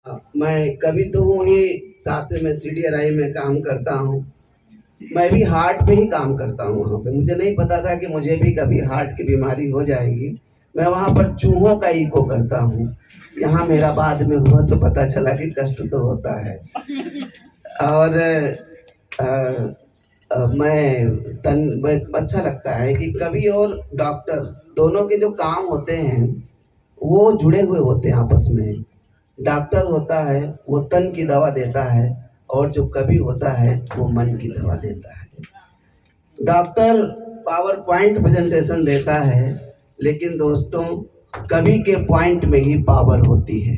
मैं कभी तो हूँ ही, साथ में मैं CDRI में काम करता हूँ। मैं भी हार्ट पे ही काम करता हूँ वहाँ पे। मुझे नहीं पता था कि मुझे भी कभी हार्ट की बीमारी हो जाएगी। मैं वहाँ पर चूहों का इको करता हूँ। यहाँ मेरा बाद में हुआ तो पता चला कि कष्ट तो होता है। और मैं अच्छा लगता है कि कवि और डॉक्टर दोनों के जो काम होते हैं वो जुड़े हुए होते हैं आपस में। डॉक्टर होता है वो तन की दवा देता है, और जो कवि होता है वो मन की दवा देता है। डॉक्टर पावर पॉइंट प्रेजेंटेशन देता है, लेकिन दोस्तों कवि के पॉइंट में ही पावर होती है।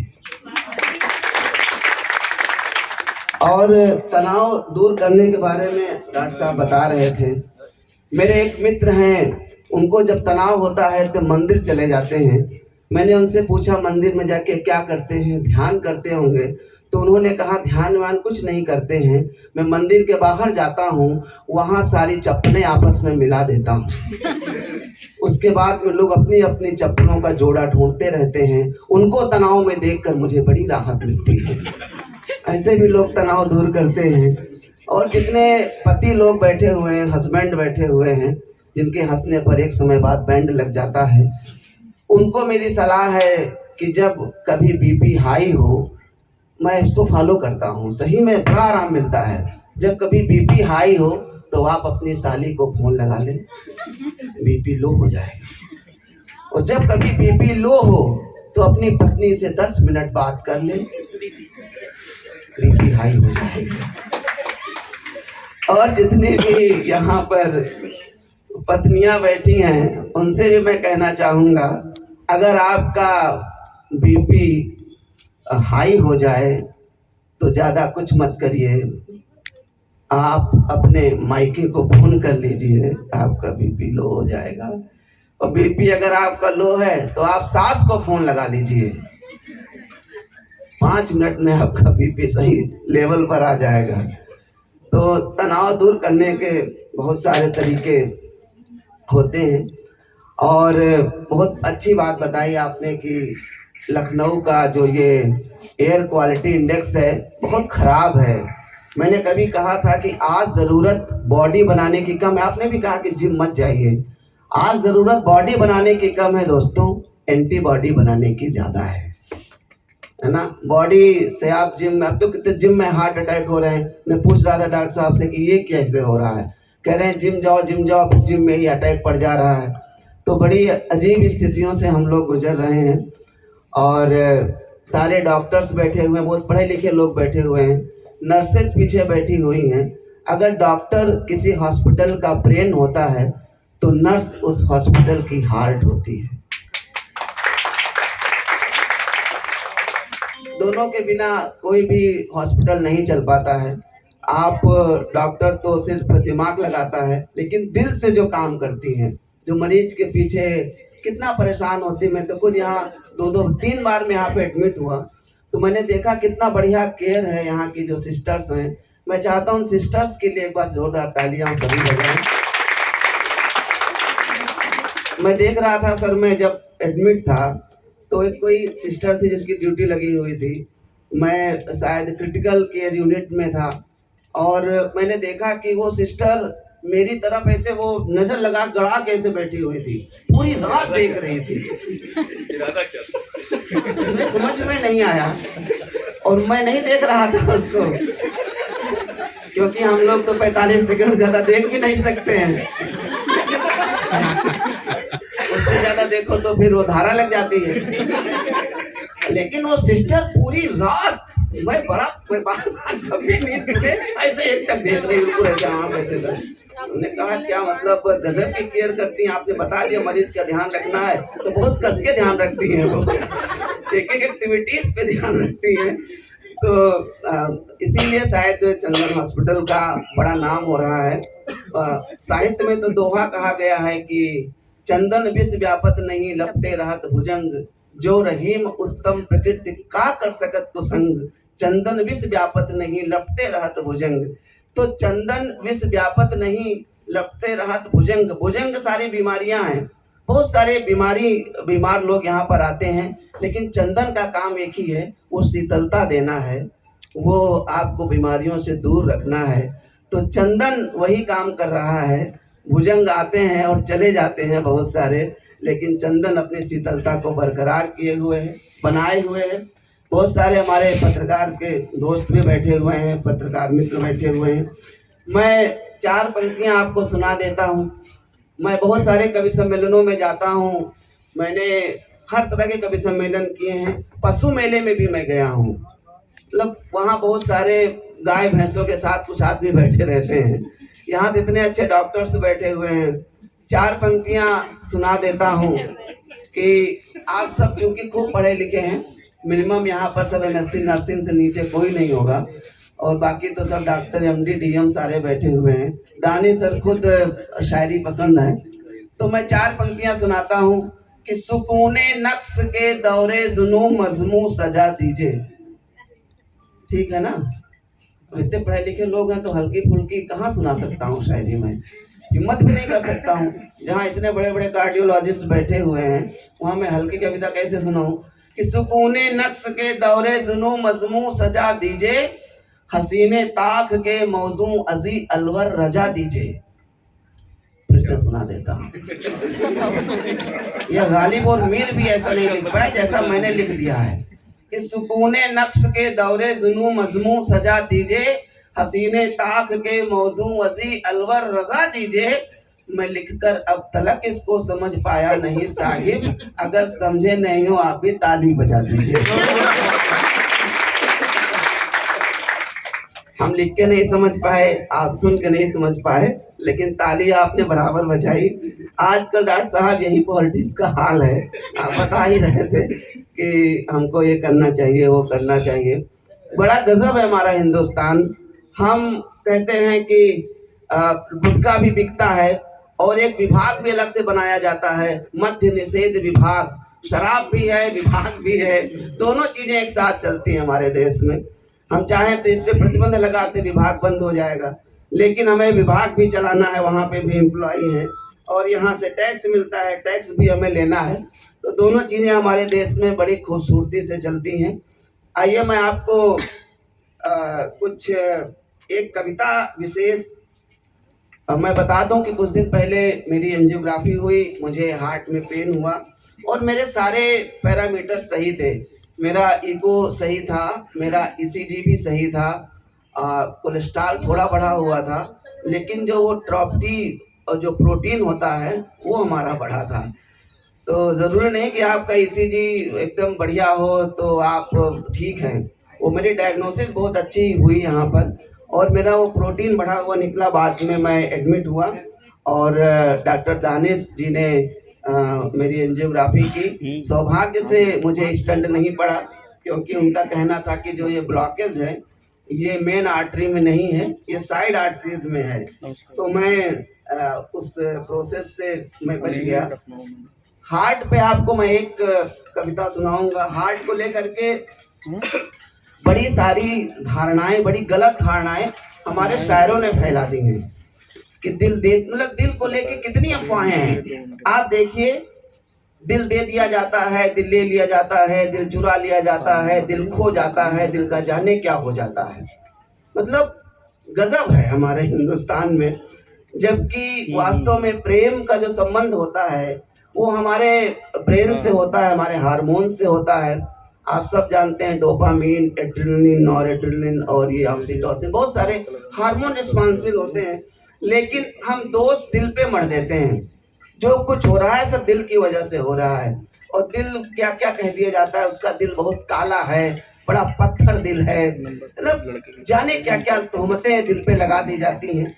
और तनाव दूर करने के बारे में डॉक्टर साहब बता रहे थे। मेरे एक मित्र हैं, उनको जब तनाव होता है तो मंदिर चले जाते हैं। मैंने उनसे पूछा मंदिर में जाके क्या करते हैं, ध्यान करते होंगे? तो उन्होंने कहा ध्यान वान कुछ नहीं करते हैं, मैं मंदिर के बाहर जाता हूँ, वहाँ सारी चप्पलें आपस में मिला देता हूँ। उसके बाद में लोग अपनी अपनी चप्पलों का जोड़ा ढूंढते रहते हैं। उनको तनाव में देखकर मुझे बड़ी राहत मिलती है। ऐसे भी लोग तनाव दूर करते हैं। और जितने पति लोग बैठे हुए हैं, हस्बैंड बैठे हुए हैं, जिनके हंसने पर एक समय बाद बैंड लग जाता है, उनको मेरी सलाह है कि जब कभी बीपी हाई हो, मैं इसको फॉलो करता हूँ, सही में बड़ा आराम मिलता है। जब कभी बीपी हाई हो तो आप अपनी साली को फोन लगा लें, बीपी लो हो जाएगा। और जब कभी बीपी लो हो तो अपनी पत्नी से 10 मिनट बात कर लें, बीपी हाई हो जाएगा। और जितने भी यहाँ पर पत्नियां बैठी हैं उनसे भी मैं कहना चाहूँगा, अगर आपका बीपी हाई हो जाए तो ज़्यादा कुछ मत करिए, आप अपने मायके को फोन कर लीजिए, आपका बीपी लो हो जाएगा। और बीपी अगर आपका लो है तो आप सास को फोन लगा लीजिए, 5 मिनट में आपका बीपी सही लेवल पर आ जाएगा। तो तनाव दूर करने के बहुत सारे तरीके होते हैं। और बहुत अच्छी बात बताई आपने कि लखनऊ का जो ये एयर क्वालिटी इंडेक्स है बहुत ख़राब है। मैंने कभी कहा था कि आज ज़रूरत बॉडी बनाने की कम है, आपने भी कहा कि जिम मत जाइए। आज ज़रूरत बॉडी बनाने की कम है दोस्तों, एंटीबॉडी बनाने की ज़्यादा है ना। बॉडी से आप जिम में, अब तो कितने जिम में हार्ट अटैक हो रहे हैं। मैं पूछ रहा था डॉक्टर साहब से कि ये कैसे हो रहा है, कह रहे हैं जिम जाओ जिम जाओ, फिर जिम में ही अटैक पड़ जा रहा है। तो बड़ी अजीब स्थितियों से हम लोग गुजर रहे हैं। और सारे डॉक्टर्स बैठे हुए हैं, बहुत पढ़े लिखे लोग बैठे हुए हैं, नर्सेज पीछे बैठी हुई हैं। अगर डॉक्टर किसी हॉस्पिटल का ब्रेन होता है तो नर्स उस हॉस्पिटल की हार्ट होती है। दोनों के बिना कोई भी हॉस्पिटल नहीं चल पाता है। आप डॉक्टर तो सिर्फ दिमाग लगाता है, लेकिन दिल से जो काम करती हैं, जो मरीज के पीछे कितना परेशान होती। मैं तो खुद यहाँ 2-3 बार मैं यहाँ पे एडमिट हुआ, तो मैंने देखा कितना बढ़िया केयर है यहाँ की जो सिस्टर्स हैं। मैं चाहता हूँ सिस्टर्स के लिए एक बार जोरदार तालियां सभी बजाएं। मैं देख रहा था सर, मैं जब एडमिट था तो एक कोई सिस्टर थी जिसकी ड्यूटी लगी हुई थी। मैं शायद क्रिटिकल केयर यूनिट में था, और मैंने देखा कि वो सिस्टर मेरी तरफ ऐसे वो नजर लगा गड़ा के ऐसे बैठी हुई थी, पूरी रात देख रही थी। इरादा क्या था मुझे समझ में नहीं आया, और मैं नहीं देख रहा था उसको, क्योंकि हम लोग तो 45 सेकंड ज्यादा देख भी नहीं सकते हैं। उससे ज्यादा देखो तो फिर वो धारा लग जाती है। लेकिन वो सिस्टर पूरी रात, मैं बार जब भी नींद खुले ऐसे एक तक देख रही हूँ, ऐसे आँख ऐसे कर। उन्होंने कहा क्या मतलब, गजब की केयर करती हैं, आपने बता दिया मरीज का ध्यान रखना है तो बहुत कस के ध्यान रखती हैं वो, एक एक एक्टिविटीज पे ध्यान रखती हैं। तो इसीलिए शायद चंदन हॉस्पिटल का बड़ा नाम हो रहा है। साहित्य में तो दोहा कहा गया है कि चंदन विष व्यापत नहीं लपटे रहत भुजंग, जो रहीम उत्तम प्रकृति का कर सकत कुसंग। चंदन विष व्यापत नहीं लपटे रहत भुजंग। तो चंदन विष व्यापत नहीं लपटे रहत भुजंग, भुजंग सारी बीमारियां हैं। बहुत सारे बीमार लोग यहाँ पर आते हैं, लेकिन चंदन का काम एक ही है, वो शीतलता देना है, वो आपको बीमारियों से दूर रखना है। तो चंदन वही काम कर रहा है। भुजंग आते हैं और चले जाते हैं बहुत सारे, लेकिन चंदन अपनी शीतलता को बरकरार किए हुए है, बनाए हुए है। बहुत सारे हमारे पत्रकार के दोस्त भी बैठे हुए हैं, पत्रकार मित्र बैठे हुए हैं। मैं 4 पंक्तियां आपको सुना देता हूँ। मैं बहुत सारे कवि सम्मेलनों में जाता हूँ, मैंने हर तरह के कवि सम्मेलन किए हैं। पशु मेले में भी मैं गया हूँ, मतलब वहाँ बहुत सारे गाय भैंसों के साथ कुछ आदमी बैठे रहते हैं। यहाँ तो इतने अच्छे डॉक्टर्स बैठे हुए हैं। 4 पंक्तियाँ सुना देता हूँ कि आप सब चूँकि खूब पढ़े लिखे हैं, मिनिमम यहाँ पर सब MSc नर्सिंग से नीचे कोई नहीं होगा, और बाकी तो सब डॉक्टर MD DM सारे बैठे हुए हैं। दानी सर खुद शायरी पसंद है, तो मैं 4 पंक्तियाँ सुनाता हूँ कि सुकूने नक्श के दौरे जुनू मजमू सजा दीजिए। ठीक है ना? इतने पढ़े लिखे लोग हैं तो हल्की फुल्की कहाँ सुना सकता हूँ शायरी में, हिम्मत भी नहीं कर सकता हूँ। जहाँ इतने बड़े बड़े कार्डियोलॉजिस्ट बैठे हुए हैं वहाँ मैं हल्की कविता कैसे सुनाऊँ कि सुकूने नक्श के दौरे जुनू मजमू सजा दीजिए, हसीने ताक के मौजू अजी अलवर रजा दीजिए। फिर से सुना देता हूँ। यह गालिब और मीर भी ऐसा नहीं लिख पाए जैसा मैंने लिख दिया है कि सुकूने नक्श के दौरे जुनू मजमू सजा दीजिए, हसीने ताक के मौजू अजी अलवर रजा दीजिए। मैं लिखकर अब तलक इसको समझ पाया नहीं साहिब, अगर समझे नहीं हो आप भी ताली बजा दीजिए। हम लिख के नहीं समझ पाए, आप सुन के नहीं समझ पाए, लेकिन ताली आपने बराबर बजाई। आजकल डॉक्टर साहब यही पॉलिटिक्स का हाल है। आप बता ही रहे थे कि हमको ये करना चाहिए, वो करना चाहिए। बड़ा गजब है हमारा हिंदुस्तान। हम कहते हैं कि गुटखा भी बिकता है और एक विभाग भी अलग से बनाया जाता है, मद्य निषेध विभाग। शराब भी है, विभाग भी है, दोनों चीजें एक साथ चलती हैं हमारे देश में। हम चाहें तो इस पे प्रतिबंध लगाते विभाग बंद हो जाएगा, लेकिन हमें विभाग भी चलाना है, वहाँ पे भी एम्प्लॉई हैं और यहाँ से टैक्स मिलता है, टैक्स भी हमें लेना है। तो दोनों चीज़ें हमारे देश में बड़ी खूबसूरती से चलती हैं। आइए मैं आपको कुछ एक कविता विशेष मैं बता दूं कि कुछ दिन पहले मेरी एंजियोग्राफी हुई, मुझे हार्ट में पेन हुआ और मेरे सारे पैरामीटर सही थे। मेरा ईको सही था, मेरा ECG भी सही था, कोलेस्ट्रॉल थोड़ा बढ़ा हुआ था, लेकिन जो वो ट्रॉप्टी और जो प्रोटीन होता है वो हमारा बढ़ा था। तो ज़रूरी नहीं कि आपका ECG एकदम बढ़िया हो तो आप ठीक हैं। वो मेरी डायग्नोसिस बहुत अच्छी हुई यहाँ पर और मेरा वो प्रोटीन बढ़ा हुआ निकला। बाद में मैं एडमिट हुआ और डॉक्टर दानिश जी ने मेरी एंजियोग्राफी की। सौभाग्य से मुझे स्टंट नहीं पड़ा, क्योंकि उनका कहना था कि जो ये ब्लॉकेज है ये मेन आर्टरी में नहीं है, ये साइड आर्टरीज में है। तो मैं उस प्रोसेस से मैं बच गया। हार्ट पे आपको मैं एक कविता सुनाऊंगा। हार्ट को लेकर के बड़ी सारी धारणाएं, बड़ी गलत धारणाएं हमारे शायरों ने फैला दी हैं कि दिल दे, मतलब दिल को लेके कितनी अफवाहें हैं। आप देखिए, दिल दे दिया जाता है, दिल ले लिया जाता है, दिल चुरा लिया जाता है, दिल खो जाता है, दिल का जाने क्या हो जाता है। मतलब गजब है हमारे हिंदुस्तान में। जबकि वास्तव में प्रेम का जो संबंध होता है वो हमारे ब्रेन से होता है, हमारे हार्मोन से होता है। आप सब जानते हैं डोपामीन, एड्रेनलिन, नॉरएड्रेनलिन और ये ऑक्सीटोसिन, बहुत सारे हार्मोन रिस्पॉन्सिबल होते हैं। लेकिन हम दोष दिल पे मर देते हैं। जो कुछ हो रहा है सब दिल की वजह से हो रहा है। और दिल क्या क्या कह दिया जाता है, उसका दिल बहुत काला है, बड़ा पत्थर दिल है, मतलब जाने क्या क्या तोहमतें दिल पे लगा दी जाती हैं।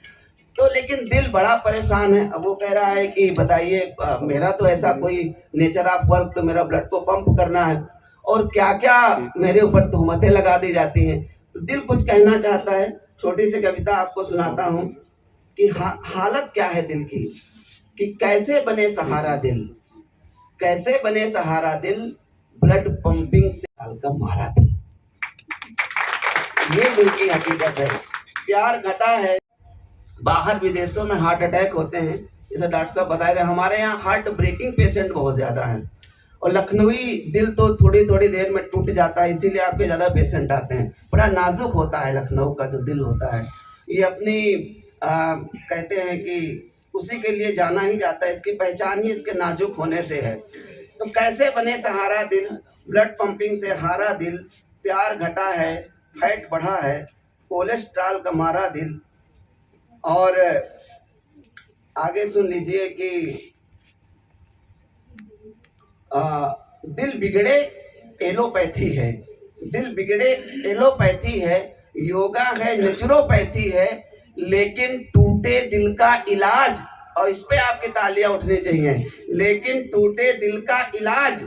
तो लेकिन दिल बड़ा परेशान है। अब वो कह रहा है कि बताइए मेरा तो ऐसा कोई नेचर ऑफ वर्क, तो मेरा ब्लड को पंप करना है और क्या क्या मेरे ऊपर तोहमतें लगा दी जाती हैं। तो दिल कुछ कहना चाहता है। छोटी सी कविता आपको सुनाता हूँ कि हालत क्या है दिल की, कि कैसे बने सहारा दिल, कैसे बने सहारा दिल, ब्लड पंपिंग से हल्का मारा दिल। ये दिल की हकीकत है। प्यार घटा है। बाहर विदेशों में हार्ट अटैक होते हैं, जैसा डॉक्टर साहब बताए थे, हमारे यहाँ हार्ट ब्रेकिंग पेशेंट बहुत ज़्यादा हैं और लखनवी दिल तो थोड़ी थोड़ी देर में टूट जाता है, इसीलिए आपके ज़्यादा पेशेंट आते हैं। बड़ा नाजुक होता है लखनऊ का जो दिल होता है, ये अपनी कहते हैं कि उसी के लिए जाना ही जाता है, इसकी पहचान ही इसके नाजुक होने से है। तो कैसे बने सहारा दिल, ब्लड पंपिंग से हारा दिल, प्यार घटा है, फैट बढ़ा है, कोलेस्ट्रॉल का मारा दिल। और आगे सुन लीजिए कि दिल बिगड़े एलोपैथी है, दिल बिगड़े एलोपैथी है, योगा है नेचुरोपैथी है, लेकिन टूटे दिल का इलाज, और इस पे आपकी तालियां उठनी चाहिए, लेकिन टूटे दिल का इलाज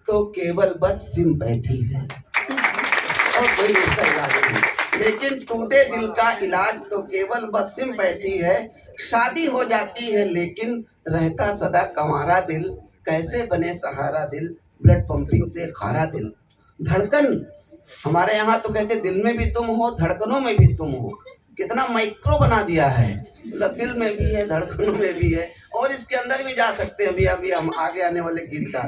तो केवल बस सिंपैथी है और कोई दूसरा इलाज नहीं। लेकिन टूटे दिल का इलाज तो केवल बस सिंपैथी है। शादी हो जाती है लेकिन रहता सदा कंवारा दिल, कैसे बने सहारा दिल, ब्लड पंपिंग से खारा दिल। धड़कन हमारे यहाँ तो कहते दिल में भी तुम हो, धड़कनों में भी तुम हो। कितना माइक्रो बना दिया है, मतलब दिल में भी है, धड़कनों में भी है, और इसके अंदर भी जा सकते हैं। अभी हम आगे आने वाले गीत का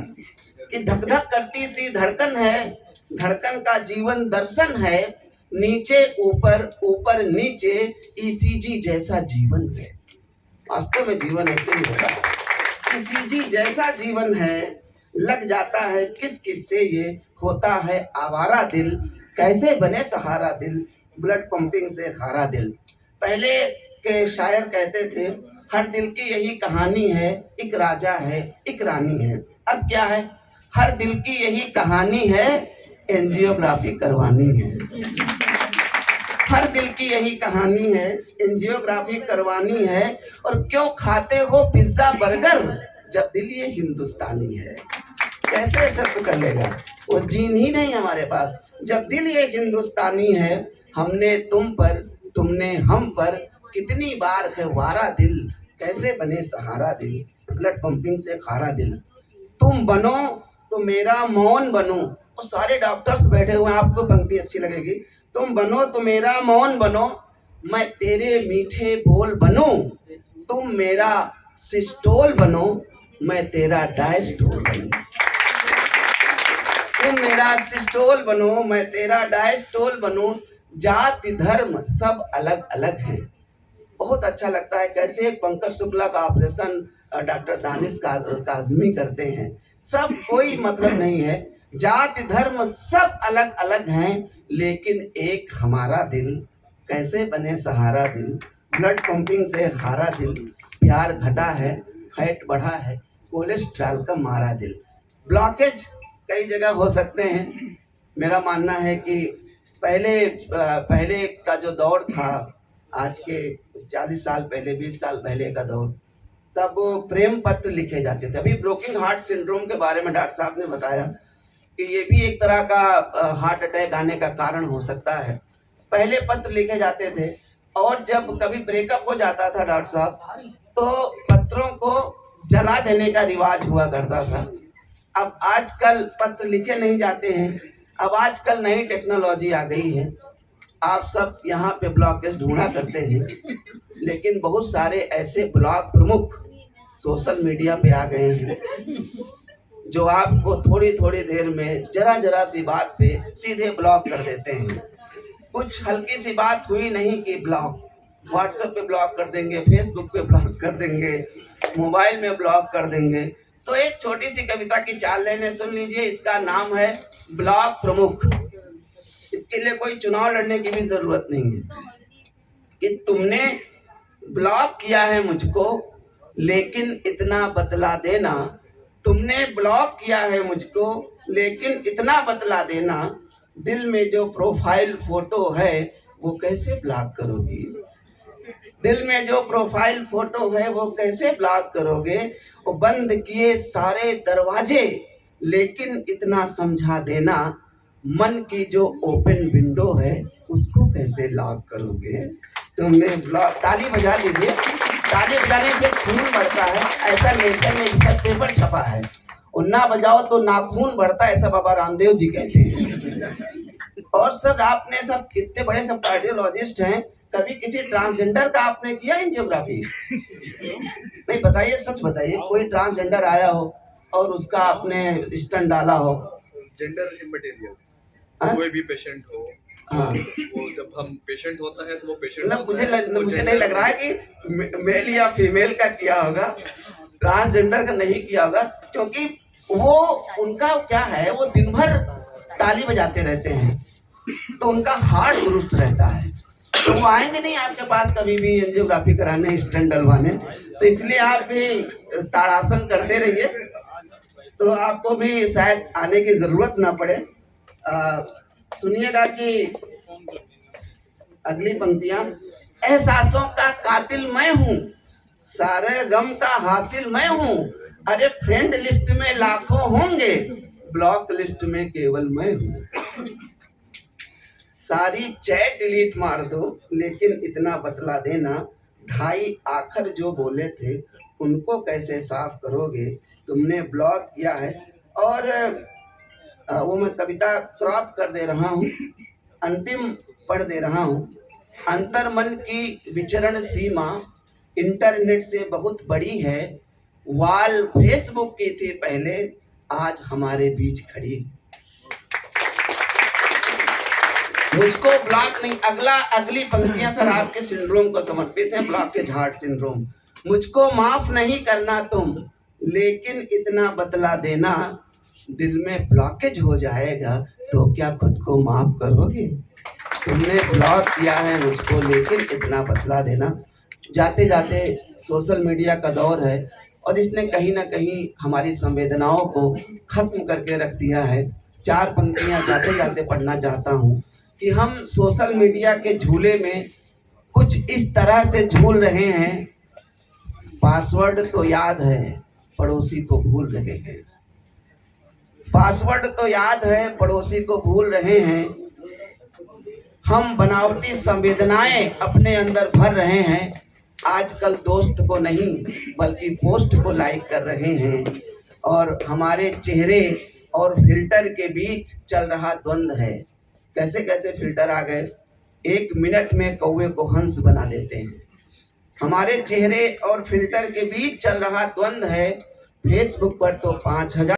कि धक धक करती सी धड़कन है, धड़कन का जीवन दर्शन है, नीचे ऊपर ऊपर नीचे ईसीजी जैसा जीवन है। वास्तव में जीवन ऐसे ही होता है, ईसीजी जैसा जीवन है, लग जाता है किस किस से ये होता है आवारा दिल, कैसे बने सहारा दिल, ब्लड पंपिंग से खारा दिल। पहले के शायर कहते थे हर दिल की यही कहानी है, एक राजा है एक रानी है। अब क्या है, हर दिल की यही कहानी है, एंजियोग्राफी करवानी है। हर दिल की यही कहानी है, एंजियोग्राफी करवानी है। और क्यों खाते हो पिज्जा बर्गर जब दिल ये हिंदुस्तानी है। कैसे एक्सेप्ट कर लेगा, वो जीन ही नहीं हमारे पास। जब दिल ये हिंदुस्तानी है, हमने तुम पर तुमने हम पर कितनी बार है वारा दिल, कैसे बने सहारा दिल, ब्लड पंपिंग से खारा दिल। तुम बनो तो मेरा मौन बनूं, वो सारे डॉक्टर्स बैठे हुए हैं, आपको पंक्ति अच्छी लगेगी। तुम बनो तो मेरा मौन बनो, मैं तेरे मीठे बोल बनूं, तुम मेरा सिस्टोल बनो, मैं तेरा डायस्टोल बनूं। तुम मेरा सिस्टोल बनो, मैं तेरा डायस्टोल बनूं, जाति धर्म सब अलग अलग हैं। बहुत अच्छा लगता है कैसे पंकज शुक्ला का ऑपरेशन डॉक्टर दानिश काज़मी करते हैं। सब कोई मतलब नहीं है, जाति धर्म सब अलग अलग हैं, लेकिन एक हमारा दिल, कैसे बने सहारा दिल, ब्लड पंपिंग से हारा दिल, प्यार घटा है फैट बढ़ा है, कोलेस्ट्रॉल का मारा दिल। ब्लॉकेज कई जगह हो सकते हैं। मेरा मानना है कि पहले का जो दौर था, आज के 40 साल पहले 20 साल पहले का दौर, तब प्रेम पत्र लिखे जाते थे। अभी ब्रोकिंग हार्ट सिंड्रोम के बारे में डॉक्टर साहब ने बताया कि ये भी एक तरह का हार्ट अटैक आने का कारण हो सकता है। पहले पत्र लिखे जाते थे, और जब कभी ब्रेकअप हो जाता था डॉक्टर साहब, तो पत्रों को जला देने का रिवाज हुआ करता था। अब आजकल पत्र लिखे नहीं जाते हैं, अब आजकल नई टेक्नोलॉजी आ गई है। आप सब यहाँ पे ब्लॉकेज ढूंढा करते हैं, लेकिन बहुत सारे ऐसे ब्लॉक प्रमुख सोशल मीडिया पे आ गए हैं जो आपको थोड़ी थोड़ी देर में जरा जरा सी बात पे सीधे ब्लॉक कर देते हैं। कुछ हल्की सी बात हुई नहीं कि ब्लॉक, व्हाट्सएप पे ब्लॉक कर देंगे, फेसबुक पे ब्लॉक कर देंगे, मोबाइल में ब्लॉक कर देंगे। तो एक छोटी सी कविता की चाल लेने सुन लीजिए, इसका नाम है ब्लॉक प्रमुख। इसके लिए कोई चुनाव लड़ने की भी जरूरत नहीं है कि तुमने ब्लॉक किया है मुझको, लेकिन इतना बतला देना, तुमने ब्लॉक किया है मुझको, लेकिन इतना बतला देना, दिल में जो प्रोफाइल फोटो है वो कैसे ब्लॉक करोगी। दिल में जो प्रोफाइल फोटो है वो कैसे ब्लॉक करोगे। वो बंद किए सारे दरवाजे, लेकिन इतना समझा देना, मन की जो ओपन विंडो है उसको कैसे लॉक करोगे। तुमने ब्लॉक, ताली बजा लीजिए, ताली बजाने से खून बढ़ता है, ऐसा नेचर में इसका पेपर छपा है। और ना बजाओ तो नाखून बढ़ता है, ऐसा बाबा रामदेव जी कहते हैं। और सर आपने सब कितने बड़े सब कार्डियोलॉजिस्ट हैं, कभी किसी ट्रांसजेंडर का आपने किया एंजियोग्राफी? नहीं, बताइए, सच बताइए, कोई ट्रांसजेंडर आया हो और उसका आपने स्टंट डाला हो? जेंडर इमटेरियल हाँ? कोई भी पेशेंट हो, हाँ, वो जब हम पेशेंट होता है तो वो पेशेंट मतलब मुझे gender नहीं लग रहा है कि मेल या फीमेल का किया होगा, ट्रांसजेंडर का नहीं किया होगा, क्योंकि वो उनका क्या है, वो दिन भर ताली बजाते रहते हैं, तो उनका हार्ट दुरुस्त रहता है, तो वो आएंगे नहीं आपके पास कभी भी एंजियोग्राफी कराने, स्टंट डलवाने। तो इसलिए आप भी ताड़ासन करते रहिए, तो आपको भी शायद आने की जरूरत ना पड़े। सुनिएगा कि अगली पंक्तियां, एहसासों का कातिल मैं हूँ, सारे गम का हासिल मैं हूँ, अरे फ्रेंड लिस्ट में लाखों होंगे, ब्लॉक लिस्ट में केवल मैं हूँ। सारी चैट डिलीट मार दो, लेकिन इतना बतला देना, ढाई आखर जो बोले थे उनको कैसे साफ करोगे, तुमने ब्लॉक किया है। और वो मैं कविता क्रॉप कर दे रहा हूँ, अंतिम पढ़ दे रहा हूँ। अंतर्मन की विचरण सीमा इंटरनेट से बहुत बड़ी है, वाल फेसबुक की थी पहले, आज हमारे बीच खड़ी। मुझको ब्लॉक नहीं, अगली पंक्तियां सर आपके सिंड्रोम को समर्पित है, ब्लॉकेज हार्ट सिंड्रोम। मुझको माफ नहीं करना तुम, लेकिन इतना बतला देना, दिल में ब्लॉकेज हो जाएगा तो क्या खुद को माफ करोगे? तुमने ब्लॉक किया है मुझको, लेकिन इतना बतला देना। जाते जाते सोशल मीडिया का दौर है और इसने कहीं ना कहीं हमारी संवेदनाओं को खत्म करके रख दिया है। 4 पंक्तियां जाते जाते पढ़ना चाहता हूँ कि हम सोशल मीडिया के झूले में कुछ इस तरह से झूल रहे हैं, पासवर्ड तो याद है, पड़ोसी को भूल रहे हैं। पासवर्ड तो याद है, पड़ोसी को भूल रहे हैं। हम बनावटी संवेदनाएं अपने अंदर भर रहे हैं, आजकल दोस्त को नहीं बल्कि पोस्ट को लाइक कर रहे हैं। और हमारे चेहरे और फिल्टर के बीच चल रहा द्वंद्व है। कैसे कैसे फिल्टर आ गए, 1 मिनट में कौवे को हंस बना देते हैं। हमारे चेहरे और फिल्टर के बीच चल रहा द्वंद्व है, फेसबुक पर तो 5000